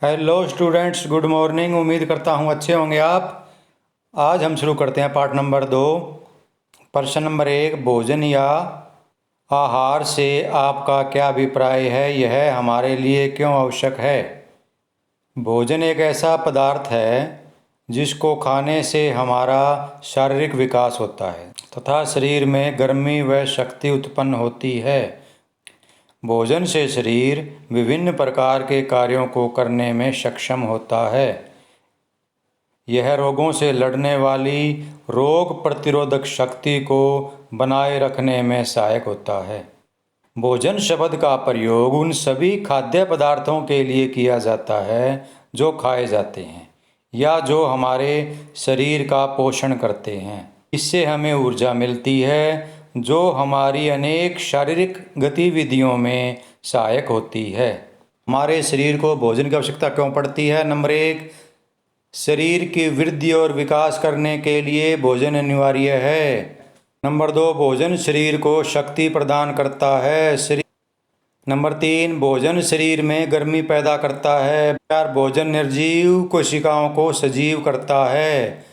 Hello students, good morning. उम्मीद करता हूँ अच्छे होंगे आप। आज हम शुरू करते हैं पार्ट नंबर 2। प्रश्न नंबर 1, भोजन या आहार से आपका क्या अभिप्राय है, यह हमारे लिए क्यों आवश्यक है। भोजन एक ऐसा पदार्थ है जिसको खाने से हमारा शारीरिक विकास होता है तथा शरीर में गर्मी व शक्ति उत्पन्न होती है। भोजन से शरीर विभिन्न प्रकार के कार्यों को करने में सक्षम होता है। यह रोगों से लड़ने वाली रोग प्रतिरोधक शक्ति को बनाए रखने में सहायक होता है। भोजन शब्द का प्रयोग उन सभी खाद्य पदार्थों के लिए किया जाता है जो खाए जाते हैं या जो हमारे शरीर का पोषण करते हैं। इससे हमें ऊर्जा मिलती है जो हमारी अनेक शारीरिक गतिविधियों में सहायक होती है। हमारे शरीर को भोजन की आवश्यकता क्यों पड़ती है? नंबर 1, शरीर की वृद्धि और विकास करने के लिए भोजन अनिवार्य है। नंबर 2, भोजन शरीर को शक्ति प्रदान करता है। नंबर 3, भोजन शरीर में गर्मी पैदा करता है। 4, भोजन निर्जीव कोशिकाओं को सजीव करता है।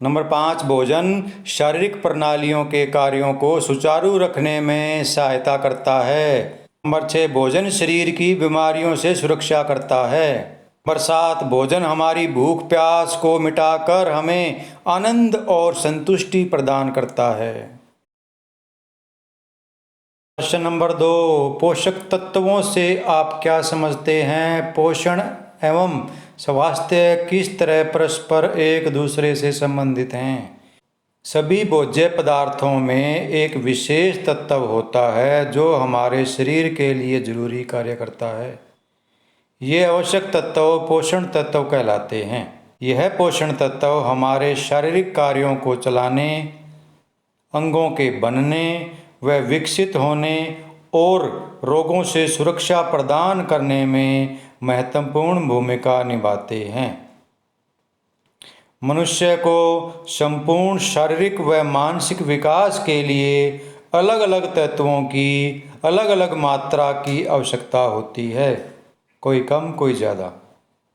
नंबर 5, भोजन शारीरिक प्रणालियों के कार्यों को सुचारू रखने में सहायता करता है। नंबर 6, भोजन शरीर की बीमारियों से सुरक्षा करता है। नंबर 7, भोजन हमारी भूख प्यास को मिटाकर हमें आनंद और संतुष्टि प्रदान करता है। प्रश्न नंबर 2, पोषक तत्वों से आप क्या समझते हैं? पोषण एवं स्वास्थ्य किस तरह परस्पर एक दूसरे से संबंधित हैं? सभी भोज्य पदार्थों में एक विशेष तत्व होता है जो हमारे शरीर के लिए जरूरी कार्य करता है। ये आवश्यक तत्व पोषण तत्व कहलाते हैं। यह पोषण तत्व हमारे शारीरिक कार्यों को चलाने, अंगों के बनने व विकसित होने और रोगों से सुरक्षा प्रदान करने में महत्वपूर्ण भूमिका निभाते हैं। मनुष्य को संपूर्ण शारीरिक व मानसिक विकास के लिए अलग अलग तत्वों की अलग अलग मात्रा की आवश्यकता होती है, कोई कम कोई ज़्यादा।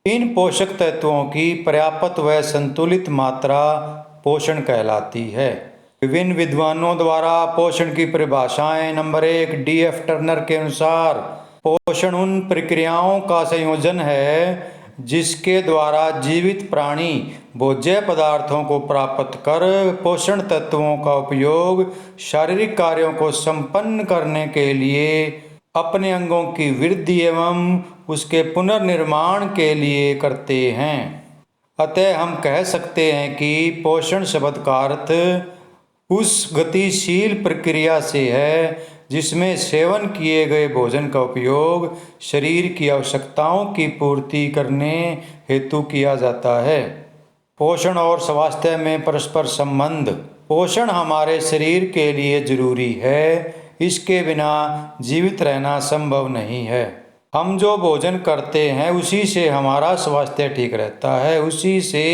इन पोषक तत्वों की पर्याप्त व संतुलित मात्रा पोषण कहलाती है। विभिन्न विद्वानों द्वारा पोषण की परिभाषाएं। Number 1, D.F. टर्नर के अनुसार पोषण उन प्रक्रियाओं का संयोजन है जिसके द्वारा जीवित प्राणी भोज्य पदार्थों को प्राप्त कर पोषण तत्वों का उपयोग शारीरिक कार्यों को संपन्न करने के लिए, अपने अंगों की वृद्धि एवं उसके पुनर्निर्माण के लिए करते हैं। अतः हम कह सकते हैं कि पोषण शब्द का अर्थ उस गतिशील प्रक्रिया से है जिसमें सेवन किए गए भोजन का उपयोग शरीर की आवश्यकताओं की पूर्ति करने हेतु किया जाता है। पोषण और स्वास्थ्य में परस्पर संबंध। पोषण हमारे शरीर के लिए जरूरी है, इसके बिना जीवित रहना संभव नहीं है। हम जो भोजन करते हैं उसी से हमारा स्वास्थ्य ठीक रहता है, उसी से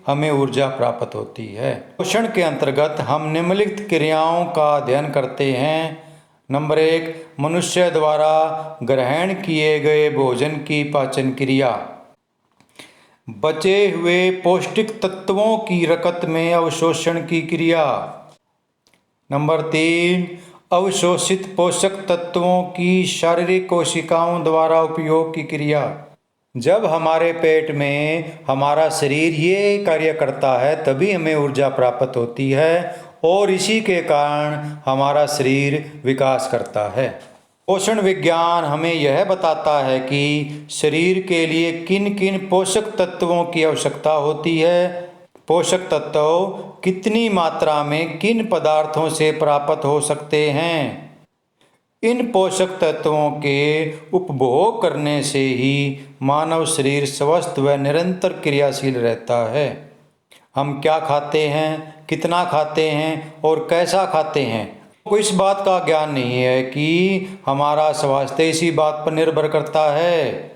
हमें ऊर्जा प्राप्त होती है। पोषण के अंतर्गत हम निम्नलिखित क्रियाओं का अध्ययन करते हैं। नंबर 1, मनुष्य द्वारा ग्रहण किए गए भोजन की पाचन क्रिया। बचे हुए पौष्टिक तत्वों की रकत में अवशोषण की क्रिया। नंबर 3, अवशोषित पोषक तत्वों की शारीरिक कोशिकाओं द्वारा उपयोग की क्रिया। जब हमारे पेट में हमारा शरीर ये कार्य करता है तभी हमें ऊर्जा प्राप्त होती है और इसी के कारण हमारा शरीर विकास करता है। पोषण विज्ञान हमें यह बताता है कि शरीर के लिए किन किन पोषक तत्वों की आवश्यकता होती है। पोषक तत्व कितनी मात्रा में किन पदार्थों से प्राप्त हो सकते हैं। इन पोषक तत्वों के उपभोग करने से ही मानव शरीर स्वस्थ व निरंतर क्रियाशील रहता है। हम क्या खाते हैं, कितना खाते हैं और कैसा खाते हैं, को इस बात का ज्ञान नहीं है कि हमारा स्वास्थ्य इसी बात पर निर्भर करता है।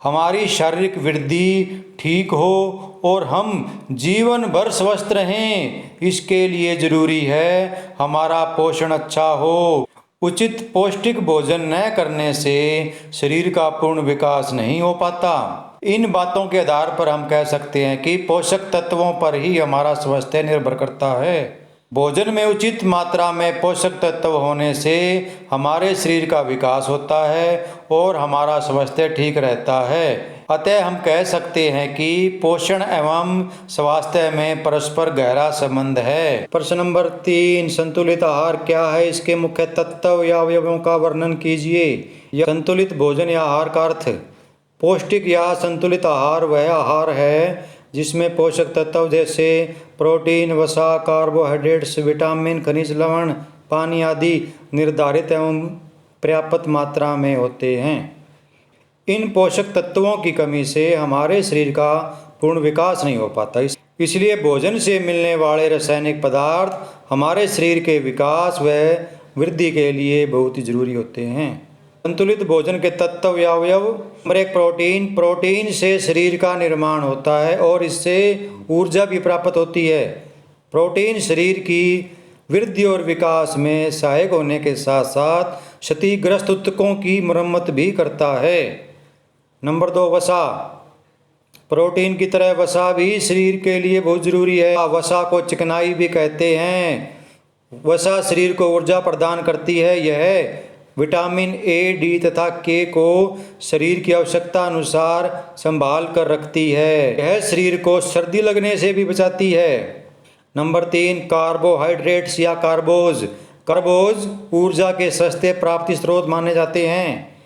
हमारी शारीरिक वृद्धि ठीक हो और हम जीवन भर स्वस्थ रहें, इसके लिए जरूरी है हमारा पोषण अच्छा हो उचित पौष्टिक भोजन न करने से शरीर का पूर्ण विकास नहीं हो पाता। इन बातों के आधार पर हम कह सकते हैं कि पोषक तत्वों पर ही हमारा स्वास्थ्य निर्भर करता है। भोजन में उचित मात्रा में पोषक तत्व होने से हमारे शरीर का विकास होता है और हमारा स्वास्थ्य ठीक रहता है। अतः हम कह सकते हैं कि पोषण एवं स्वास्थ्य में परस्पर गहरा संबंध है। प्रश्न नंबर 3, संतुलित आहार क्या है? इसके मुख्य तत्व या अवयवों का वर्णन कीजिए। यह संतुलित भोजन या आहार का अर्थ। पौष्टिक या संतुलित आहार वह आहार है जिसमें पोषक तत्व जैसे प्रोटीन, वसा, कार्बोहाइड्रेट्स, विटामिन, खनिज लवण, पानी आदि निर्धारित एवं पर्याप्त मात्रा में होते हैं। इन पोषक तत्वों की कमी से हमारे शरीर का पूर्ण विकास नहीं हो पाता। इसलिए भोजन से मिलने वाले रासायनिक पदार्थ हमारे शरीर के विकास व वृद्धि के लिए बहुत ही जरूरी होते हैं। संतुलित भोजन के तत्व या अवयव। Number 1, protein. प्रोटीन से शरीर का निर्माण होता है और इससे ऊर्जा भी प्राप्त होती है। प्रोटीन शरीर की वृद्धि और विकास में सहायक होने के साथ साथ क्षतिग्रस्त ऊतकों की मरम्मत भी करता है। नंबर 2, वसा। प्रोटीन की तरह वसा भी शरीर के लिए बहुत जरूरी है। वसा को चिकनाई भी कहते हैं। वसा शरीर को ऊर्जा प्रदान करती है। यह विटामिन ए, डी तथा के को शरीर की आवश्यकता अनुसार संभाल कर रखती है। यह शरीर को सर्दी लगने से भी बचाती है। नंबर 3, कार्बोहाइड्रेट्स या कार्बोज। कार्बोज ऊर्जा के सस्ते प्राप्ति स्रोत माने जाते हैं।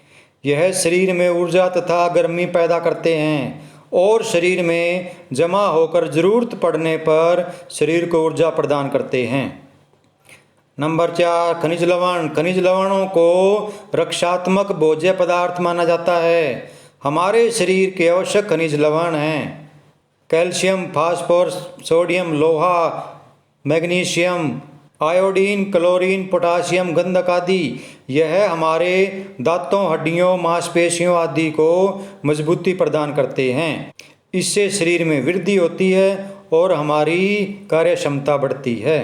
यह शरीर में ऊर्जा तथा गर्मी पैदा करते हैं और शरीर में जमा होकर जरूरत पड़ने पर शरीर को ऊर्जा प्रदान करते हैं। नंबर 4, खनिज लवण। खनिज लवणों को रक्षात्मक भोज्य पदार्थ माना जाता है। हमारे शरीर के आवश्यक खनिज लवण हैं कैल्शियम, फास्फोरस, सोडियम, लोहा, मैग्नीशियम, आयोडीन, क्लोरीन, पोटाशियम, गंधक आदि। यह हमारे दांतों, हड्डियों, मांसपेशियों आदि को मजबूती प्रदान करते हैं। इससे शरीर में वृद्धि होती है और हमारी कार्य क्षमता बढ़ती है।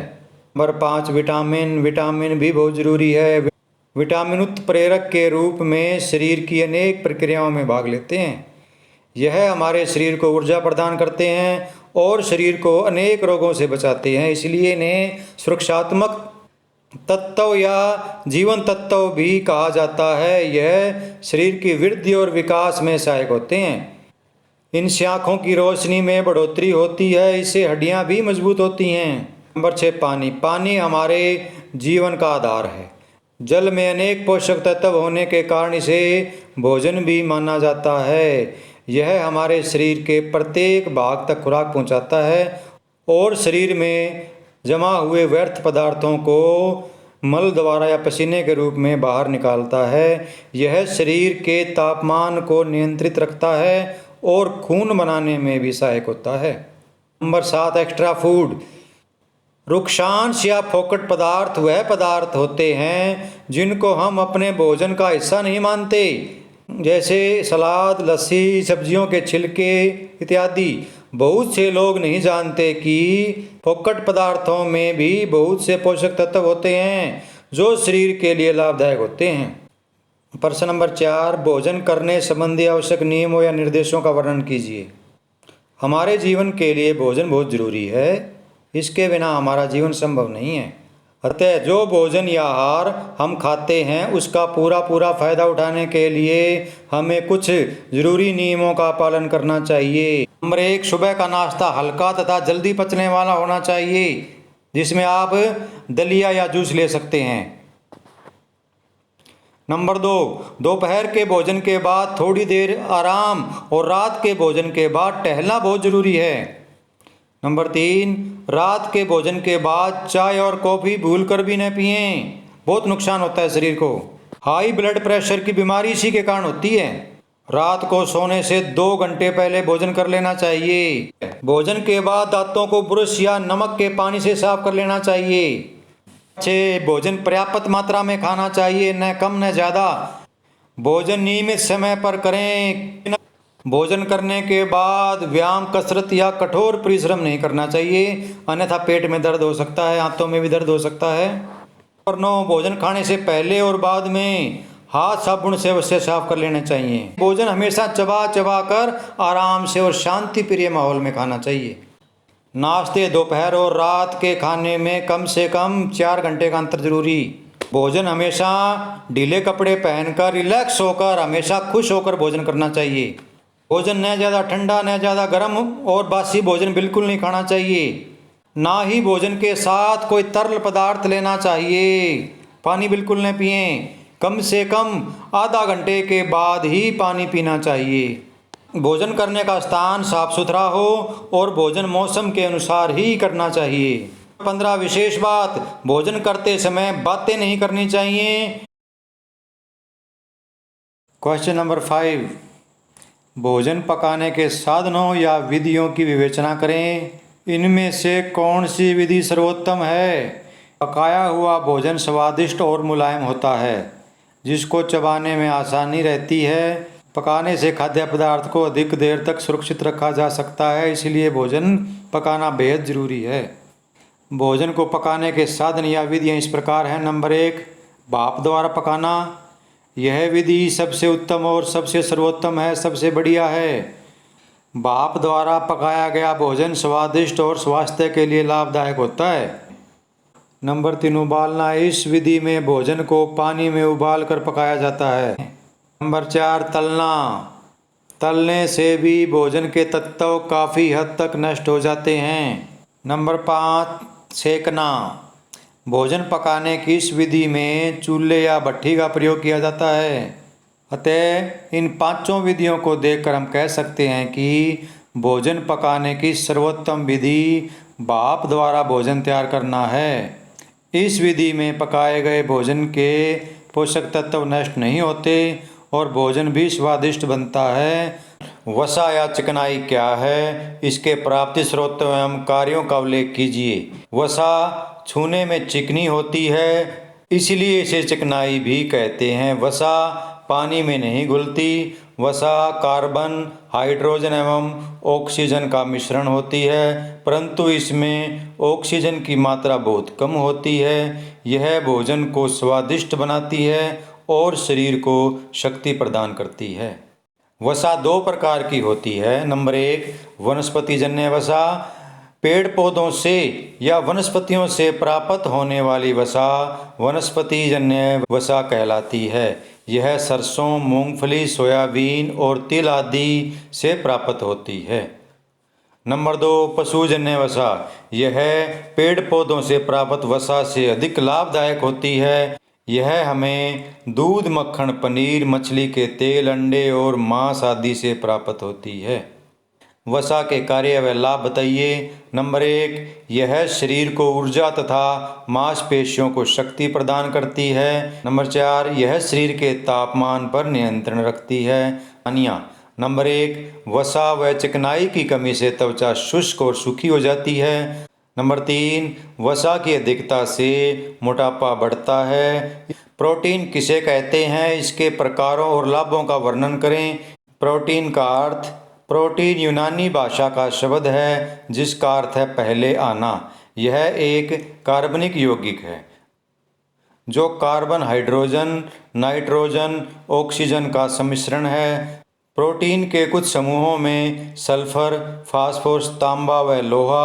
Number 5, vitamin. विटामिन भी बहुत जरूरी है। विटामिन उत्प्रेरक के रूप में शरीर की अनेक प्रक्रियाओं में भाग लेते हैं। यह हमारे शरीर को ऊर्जा प्रदान करते हैं और शरीर को अनेक रोगों से बचाते हैं। इसलिए इन्हें सुरक्षात्मक तत्व या जीवन तत्व भी कहा जाता है। यह शरीर की वृद्धि और विकास में सहायक होते हैं। इनसे आँखों की रोशनी में बढ़ोतरी होती है। इससे हड्डियाँ भी मजबूत होती हैं। नंबर 6, पानी। पानी हमारे जीवन का आधार है। जल में अनेक पोषक तत्व होने के कारण इसे भोजन भी माना जाता है। यह हमारे शरीर के प्रत्येक भाग तक खुराक पहुंचाता है और शरीर में जमा हुए व्यर्थ पदार्थों को मल द्वारा या पसीने के रूप में बाहर निकालता है। यह शरीर के तापमान को नियंत्रित रखता है और खून बनाने में भी सहायक होता है। Number 7, extra food. रुक्षांश या फोकट पदार्थ वह पदार्थ होते हैं जिनको हम अपने भोजन का हिस्सा नहीं मानते, जैसे सलाद, लस्सी, सब्जियों के छिलके इत्यादि। बहुत से लोग नहीं जानते कि फोकट पदार्थों में भी बहुत से पोषक तत्व होते हैं जो शरीर के लिए लाभदायक होते हैं। प्रश्न नंबर 4, भोजन करने संबंधी आवश्यक नियमों या निर्देशों का वर्णन कीजिए। हमारे जीवन के लिए भोजन बहुत जरूरी है। इसके बिना हमारा जीवन संभव नहीं है। अतः जो भोजन या आहार हम खाते हैं उसका पूरा फायदा उठाने के लिए हमें कुछ जरूरी नियमों का पालन करना चाहिए। नंबर 1, सुबह का नाश्ता हल्का तथा जल्दी पचने वाला होना चाहिए, जिसमें आप दलिया या जूस ले सकते हैं। नंबर 2, दोपहर के भोजन के बाद थोड़ी देर आराम और रात के भोजन के बाद टहलना बहुत जरूरी है। नंबर 3, रात के भोजन के बाद चाय और कॉफ़ी भूलकर भी न पिएं, बहुत नुकसान होता है शरीर को। हाई ब्लड प्रेशर की बीमारी इसी के कारण होती है। रात को सोने से 2 घंटे पहले भोजन कर लेना चाहिए। भोजन के बाद दांतों को ब्रश या नमक के पानी से साफ कर लेना चाहिए। 6, भोजन पर्याप्त मात्रा में खाना चाहिए, न कम न ज़्यादा। भोजन नियमित समय पर करें। भोजन करने के बाद व्यायाम, कसरत या कठोर परिश्रम नहीं करना चाहिए, अन्यथा पेट में दर्द हो सकता है, आंतों में भी दर्द हो सकता है। और 9, भोजन खाने से पहले और बाद में हाथ साबुन से अवश्य साफ कर लेने चाहिए। भोजन हमेशा चबा चबा कर आराम से और शांति प्रिय माहौल में खाना चाहिए। नाश्ते, दोपहर और रात के खाने में कम से कम 4 घंटे का अंतर जरूरी। भोजन हमेशा ढीले कपड़े पहनकर रिलैक्स होकर हमेशा खुश होकर भोजन करना चाहिए। भोजन न ज़्यादा ठंडा न ज़्यादा गर्म और बासी भोजन बिल्कुल नहीं खाना चाहिए। ना ही भोजन के साथ कोई तरल पदार्थ लेना चाहिए। पानी बिल्कुल न पिएं। कम से कम आधा घंटे के बाद ही पानी पीना चाहिए। भोजन करने का स्थान साफ सुथरा हो और भोजन मौसम के अनुसार ही करना चाहिए। 15 विशेष बात, भोजन करते समय बातें नहीं करनी चाहिए। क्वेश्चन नंबर 5, भोजन पकाने के साधनों या विधियों की विवेचना करें। इनमें से कौन सी विधि सर्वोत्तम है? पकाया हुआ भोजन स्वादिष्ट और मुलायम होता है, जिसको चबाने में आसानी रहती है। पकाने से खाद्य पदार्थ को अधिक देर तक सुरक्षित रखा जा सकता है, इसलिए भोजन पकाना बेहद ज़रूरी है। भोजन को पकाने के साधन या विधियाँ इस प्रकार हैं। नंबर 1, भाप द्वारा पकाना। यह विधि सबसे उत्तम और सबसे सर्वोत्तम है, सबसे बढ़िया है। भाप द्वारा पकाया गया भोजन स्वादिष्ट और स्वास्थ्य के लिए लाभदायक होता है। नंबर 3, उबालना। इस विधि में भोजन को पानी में उबाल कर पकाया जाता है। नंबर 4, तलना। तलने से भी भोजन के तत्व काफ़ी हद तक नष्ट हो जाते हैं। नंबर 5, सेकना। भोजन पकाने की इस विधि में चूल्हे या भट्ठी का प्रयोग किया जाता है। अतः इन 5 विधियों को देखकर हम कह सकते हैं कि भोजन पकाने की सर्वोत्तम विधि भाप द्वारा भोजन तैयार करना है। इस विधि में पकाए गए भोजन के पोषक तत्व नष्ट नहीं होते और भोजन भी स्वादिष्ट बनता है। वसा या चिकनाई क्या है? इसके प्राप्ति स्रोत एवं कार्यों का उल्लेख कीजिए। वसा छूने में चिकनी होती है, इसलिए इसे चिकनाई भी कहते हैं। वसा पानी में नहीं घुलती। वसा कार्बन, हाइड्रोजन एवं ऑक्सीजन का मिश्रण होती है, परंतु इसमें ऑक्सीजन की मात्रा बहुत कम होती है। यह भोजन को स्वादिष्ट बनाती है और शरीर को शक्ति प्रदान करती है। वसा 2 प्रकार की होती है। नंबर 1, वनस्पतिजन्य वसा। पेड़ पौधों से या वनस्पतियों से प्राप्त होने वाली वसा वनस्पतिजन्य वसा कहलाती है। यह सरसों, मूंगफली, सोयाबीन और तिल आदि से प्राप्त होती है। नंबर 2, पशुजन्य वसा। यह पेड़ पौधों से प्राप्त वसा से अधिक लाभदायक होती है। यह हमें दूध, मक्खन, पनीर, मछली के तेल, अंडे और मांस आदि से प्राप्त होती है। वसा के कार्य व लाभ बताइए। नंबर 1, यह शरीर को ऊर्जा तथा मांसपेशियों को शक्ति प्रदान करती है। नंबर 4, यह शरीर के तापमान पर नियंत्रण रखती है। हानियाँ। नंबर 1, वसा व चिकनाई की कमी से त्वचा शुष्क और सूखी हो जाती है। नंबर 3, वसा की अधिकता से मोटापा बढ़ता है। प्रोटीन किसे कहते हैं? इसके प्रकारों और लाभों का वर्णन करें। प्रोटीन का अर्थ। प्रोटीन यूनानी भाषा का शब्द है जिसका अर्थ है पहले आना। यह एक कार्बनिक यौगिक है जो कार्बन, हाइड्रोजन, नाइट्रोजन, ऑक्सीजन का सम्मिश्रण है। प्रोटीन के कुछ समूहों में सल्फर, फास्फोरस, तांबा व लोहा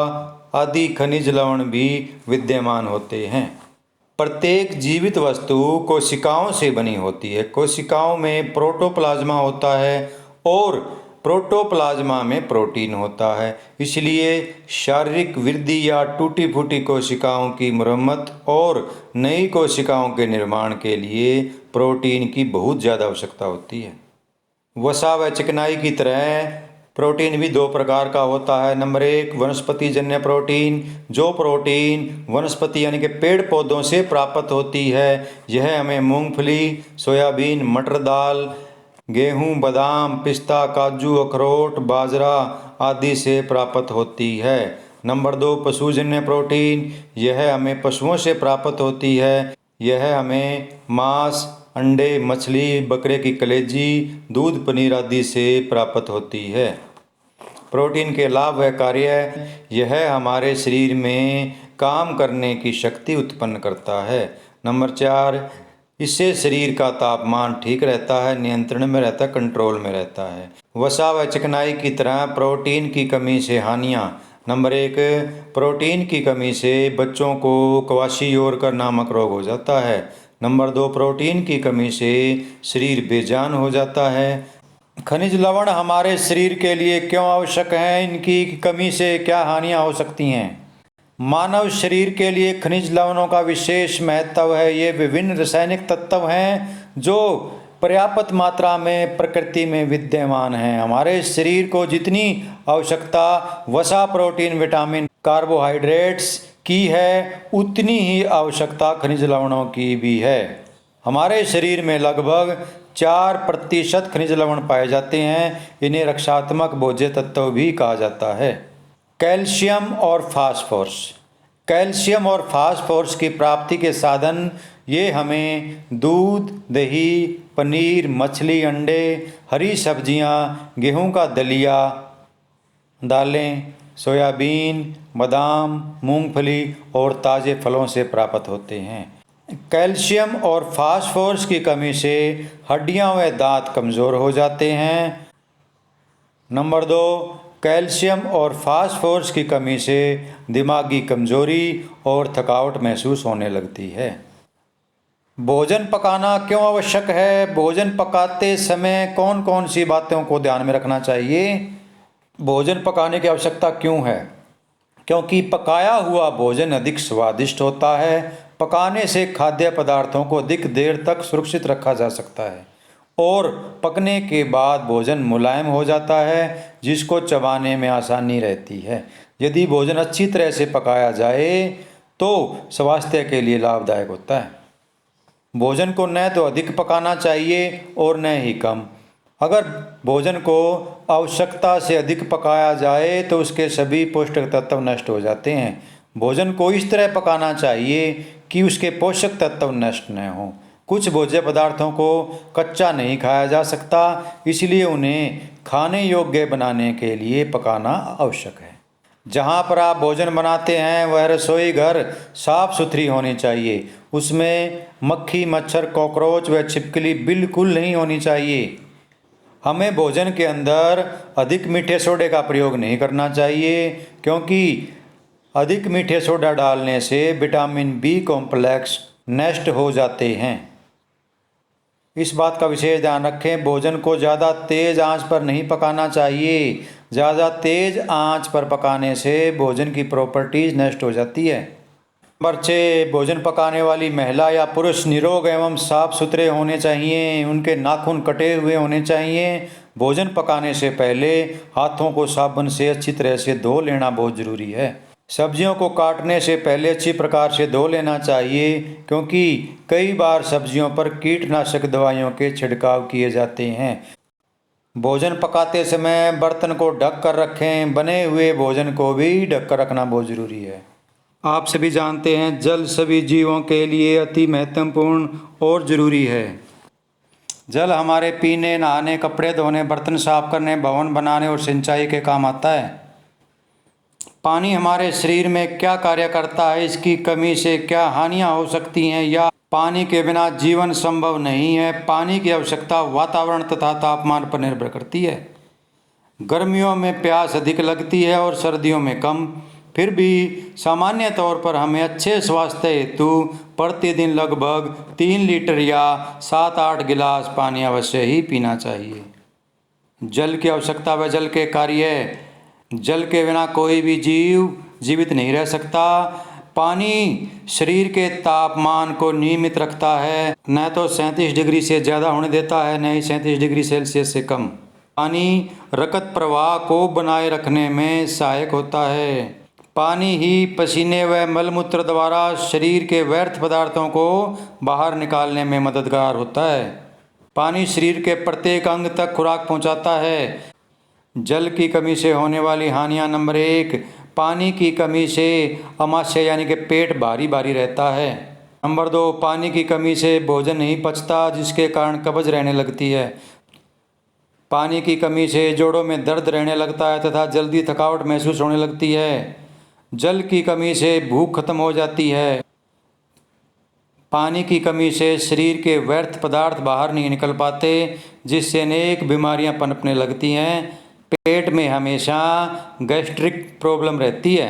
आदि खनिज लवण भी विद्यमान होते हैं। प्रत्येक जीवित वस्तु कोशिकाओं से बनी होती है। कोशिकाओं में प्रोटोप्लाज्मा होता है और प्रोटोप्लाज्मा में प्रोटीन होता है। इसलिए शारीरिक वृद्धि या टूटी फूटी कोशिकाओं की मरम्मत और नई कोशिकाओं के निर्माण के लिए प्रोटीन की बहुत ज़्यादा आवश्यकता होती है। वसा व चिकनाई की तरह प्रोटीन भी 2 प्रकार का होता है। नंबर 1, वनस्पतिजन्य प्रोटीन। जो प्रोटीन वनस्पति यानी कि पेड़ पौधों से प्राप्त होती है, यह हमें मूंगफली, सोयाबीन, मटर दाल, गेहूं, बादाम, पिस्ता, काजू, अखरोट, बाजरा आदि से प्राप्त होती है। नंबर 2, पशुजन्य प्रोटीन। यह हमें पशुओं से प्राप्त होती है। यह हमें मांस, अंडे, मछली, बकरे की कलेजी, दूध, पनीर आदि से प्राप्त होती है। प्रोटीन के लाभ व कार्य। यह हमारे शरीर में काम करने की शक्ति उत्पन्न करता है। नंबर 4, इससे शरीर का तापमान ठीक रहता है, नियंत्रण में रहता है, कंट्रोल में रहता है। वसा व चिकनाई की तरह प्रोटीन की कमी से हानियाँ। नंबर 1, प्रोटीन की कमी से बच्चों को क्वाशियोर का नामक रोग हो जाता है। नंबर 2, प्रोटीन की कमी से शरीर बेजान हो जाता है। खनिज लवण हमारे शरीर के लिए क्यों आवश्यक हैं? इनकी कमी से क्या हानियाँ हो सकती हैं? मानव शरीर के लिए खनिज लवणों का विशेष महत्व है। ये विभिन्न रासायनिक तत्व हैं जो पर्याप्त मात्रा में प्रकृति में विद्यमान हैं। हमारे शरीर को जितनी आवश्यकता वसा, प्रोटीन, विटामिन, कार्बोहाइड्रेट्स की है, उतनी ही आवश्यकता खनिज लवणों की भी है। हमारे शरीर में लगभग 4% खनिज लवण पाए जाते हैं। इन्हें रक्षात्मक भोज्य तत्व भी कहा जाता है। कैल्शियम और फास्फोरस। कैल्शियम और फास्फोरस की प्राप्ति के साधन ये हमें दूध, दही, पनीर, मछली, अंडे, हरी सब्जियां, गेहूं का दलिया, दालें, सोयाबीन, बादाम, मूंगफली और ताज़े फलों से प्राप्त होते हैं। कैल्शियम और फास्फोरस की कमी से हड्डियां व दांत कमज़ोर हो जाते हैं। नंबर 2, कैल्शियम और फास्फोरस की कमी से दिमागी कमजोरी और थकावट महसूस होने लगती है। भोजन पकाना क्यों आवश्यक है? भोजन पकाते समय कौन कौन सी बातों को ध्यान में रखना चाहिए? भोजन पकाने की आवश्यकता क्यों है? क्योंकि पकाया हुआ भोजन अधिक स्वादिष्ट होता है। पकाने से खाद्य पदार्थों को अधिक देर तक सुरक्षित रखा जा सकता है और पकने के बाद भोजन मुलायम हो जाता है, जिसको चबाने में आसानी रहती है। यदि भोजन अच्छी तरह से पकाया जाए तो स्वास्थ्य के लिए लाभदायक होता है। भोजन को न तो अधिक पकाना चाहिए और न ही कम। अगर भोजन को आवश्यकता से अधिक पकाया जाए तो उसके सभी पोषक तत्व नष्ट हो जाते हैं। भोजन को इस तरह पकाना चाहिए कि उसके पोषक तत्व नष्ट न हों। कुछ भोज्य पदार्थों को कच्चा नहीं खाया जा सकता, इसलिए उन्हें खाने योग्य बनाने के लिए पकाना आवश्यक है। जहाँ पर आप भोजन बनाते हैं वह रसोई घर साफ सुथरी होनी चाहिए। उसमें मक्खी, मच्छर, कॉकरोच व छिपकली बिल्कुल नहीं होनी चाहिए। हमें भोजन के अंदर अधिक मीठे सोडे का प्रयोग नहीं करना चाहिए, क्योंकि अधिक मीठे सोडा डालने से विटामिन बी कॉम्प्लेक्स नष्ट हो जाते हैं। इस बात का विशेष ध्यान रखें, भोजन को ज़्यादा तेज़ आंच पर नहीं पकाना चाहिए। ज़्यादा तेज़ आंच पर पकाने से भोजन की प्रॉपर्टीज नष्ट हो जाती है। नंबर 6, भोजन पकाने वाली महिला या पुरुष निरोग एवं साफ सुथरे होने चाहिए। उनके नाखून कटे हुए होने चाहिए। भोजन पकाने से पहले हाथों को साबुन से अच्छी तरह से धो लेना बहुत ज़रूरी है। सब्जियों को काटने से पहले अच्छी प्रकार से धो लेना चाहिए, क्योंकि कई बार सब्जियों पर कीटनाशक दवाइयों के छिड़काव किए जाते हैं। भोजन पकाते समय बर्तन को ढक कर रखें। बने हुए भोजन को भी ढक कर रखना बहुत ज़रूरी है। आप सभी जानते हैं जल सभी जीवों के लिए अति महत्वपूर्ण और ज़रूरी है। जल हमारे पीने, नहाने, कपड़े धोने, बर्तन साफ करने, भवन बनाने और सिंचाई के काम आता है। पानी हमारे शरीर में क्या कार्य करता है, इसकी कमी से क्या हानियां हो सकती हैं, या पानी के बिना जीवन संभव नहीं है। पानी की आवश्यकता वातावरण तथा तापमान पर निर्भर करती है। गर्मियों में प्यास अधिक लगती है और सर्दियों में कम। फिर भी सामान्य तौर पर हमें अच्छे स्वास्थ्य हेतु प्रतिदिन लगभग 3 लीटर या 7-8 गिलास पानी अवश्य ही पीना चाहिए। जल की आवश्यकता व जल के कार्य। जल के बिना कोई भी जीव जीवित नहीं रह सकता। पानी शरीर के तापमान को नियमित रखता है, न तो 37 डिग्री से ज़्यादा होने देता है, न ही 37 डिग्री सेल्सियस से कम। पानी रक्त प्रवाह को बनाए रखने में सहायक होता है। पानी ही पसीने व मलमूत्र द्वारा शरीर के व्यर्थ पदार्थों को बाहर निकालने में मददगार होता है। पानी शरीर के प्रत्येक अंग तक खुराक पहुंचाता है। जल की कमी से होने वाली हानियां। नंबर 1, पानी की कमी से आमाशय यानी कि पेट भारी भारी रहता है। नंबर 2, पानी की कमी से भोजन नहीं पचता, जिसके कारण कब्ज रहने लगती है। पानी की कमी से जोड़ों में दर्द रहने लगता है तथा जल्दी थकावट महसूस होने लगती है। जल की कमी से भूख खत्म हो जाती है। पानी की कमी से शरीर के व्यर्थ पदार्थ बाहर नहीं निकल पाते, जिससे अनेक बीमारियां पनपने लगती हैं। पेट में हमेशा गैस्ट्रिक प्रॉब्लम रहती है।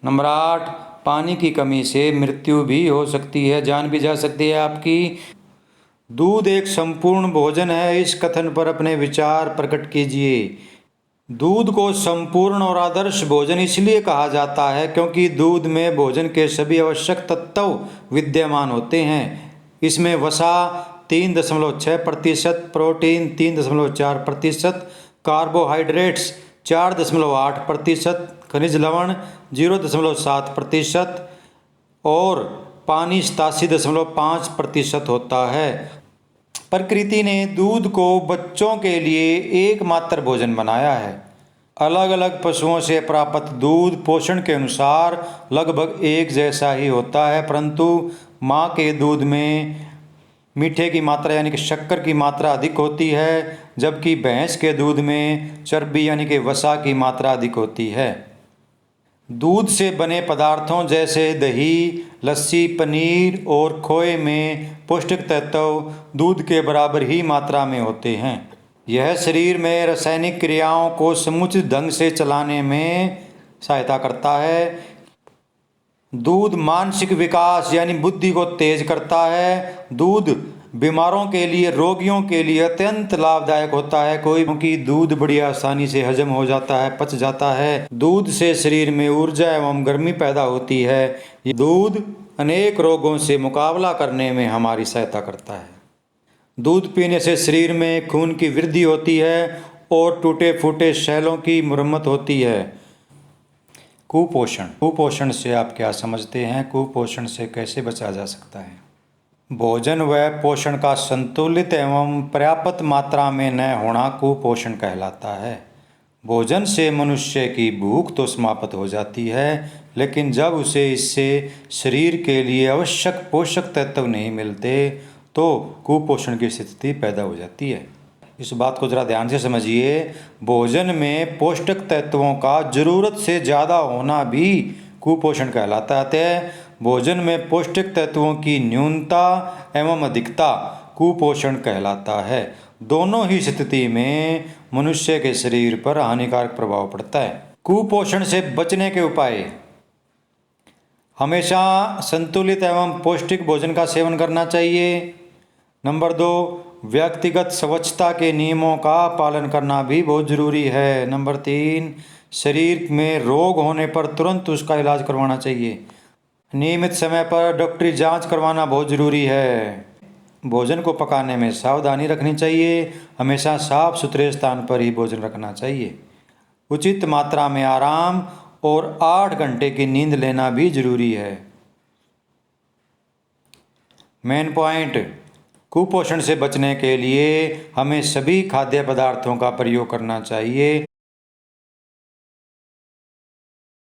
नंबर 8, पानी की कमी से मृत्यु भी हो सकती है, जान भी जा सकती है आपकी। दूध एक संपूर्ण भोजन है, इस कथन पर अपने विचार प्रकट कीजिए। दूध को संपूर्ण और आदर्श भोजन इसलिए कहा जाता है क्योंकि दूध में भोजन के सभी आवश्यक तत्व विद्यमान होते हैं। इसमें वसा 3.6%, प्रोटीन 3.4%, कार्बोहाइड्रेट्स 4.8%, खनिज लवण 0.7% और पानी 87.5% होता है। प्रकृति ने दूध को बच्चों के लिए एकमात्र भोजन बनाया है। अलग अलग पशुओं से प्राप्त दूध पोषण के अनुसार लगभग एक जैसा ही होता है, परंतु माँ के दूध में मीठे की मात्रा यानी कि शक्कर की मात्रा अधिक होती है, जबकि भैंस के दूध में चर्बी यानी कि वसा की मात्रा अधिक होती है। दूध से बने पदार्थों जैसे दही, लस्सी, पनीर और खोए में पौष्टिक तत्व दूध के बराबर ही मात्रा में होते हैं। यह शरीर में रासायनिक क्रियाओं को समुचित ढंग से चलाने में सहायता करता है। दूध मानसिक विकास यानी बुद्धि को तेज करता है। दूध बीमारों के लिए, रोगियों के लिए अत्यंत लाभदायक होता है, क्योंकि दूध बड़ी आसानी से हजम हो जाता है, पच जाता है। दूध से शरीर में ऊर्जा एवं गर्मी पैदा होती है। ये दूध अनेक रोगों से मुकाबला करने में हमारी सहायता करता है। दूध पीने से शरीर में खून की वृद्धि होती है और टूटे फूटे शैलों की मुरम्मत होती है। कुपोषण से आप क्या समझते हैं? कुपोषण से कैसे बचा जा सकता है? भोजन व पोषण का संतुलित एवं पर्याप्त मात्रा में न होना कुपोषण कहलाता है। भोजन से मनुष्य की भूख तो समाप्त हो जाती है, लेकिन जब उसे इससे शरीर के लिए आवश्यक पोषक तत्व नहीं मिलते तो कुपोषण की स्थिति पैदा हो जाती है। इस बात को ज़रा ध्यान से समझिए। भोजन में पौष्टिक तत्वों का ज़रूरत से ज़्यादा होना भी कुपोषण कहलाता है। भोजन में पौष्टिक तत्वों की न्यूनता एवं अधिकता कुपोषण कहलाता है। दोनों ही स्थिति में मनुष्य के शरीर पर हानिकारक प्रभाव पड़ता है। कुपोषण से बचने के उपाय: हमेशा संतुलित एवं पौष्टिक भोजन का सेवन करना चाहिए। नंबर 2, व्यक्तिगत स्वच्छता के नियमों का पालन करना भी बहुत ज़रूरी है। नंबर 3, शरीर में रोग होने पर तुरंत उसका इलाज करवाना चाहिए। नियमित समय पर डॉक्टरी जांच करवाना बहुत ज़रूरी है। भोजन को पकाने में सावधानी रखनी चाहिए। हमेशा साफ सुथरे स्थान पर ही भोजन रखना चाहिए। उचित मात्रा में आराम और 8 घंटे की नींद लेना भी ज़रूरी है। मेन पॉइंट: कुपोषण से बचने के लिए हमें सभी खाद्य पदार्थों का प्रयोग करना चाहिए।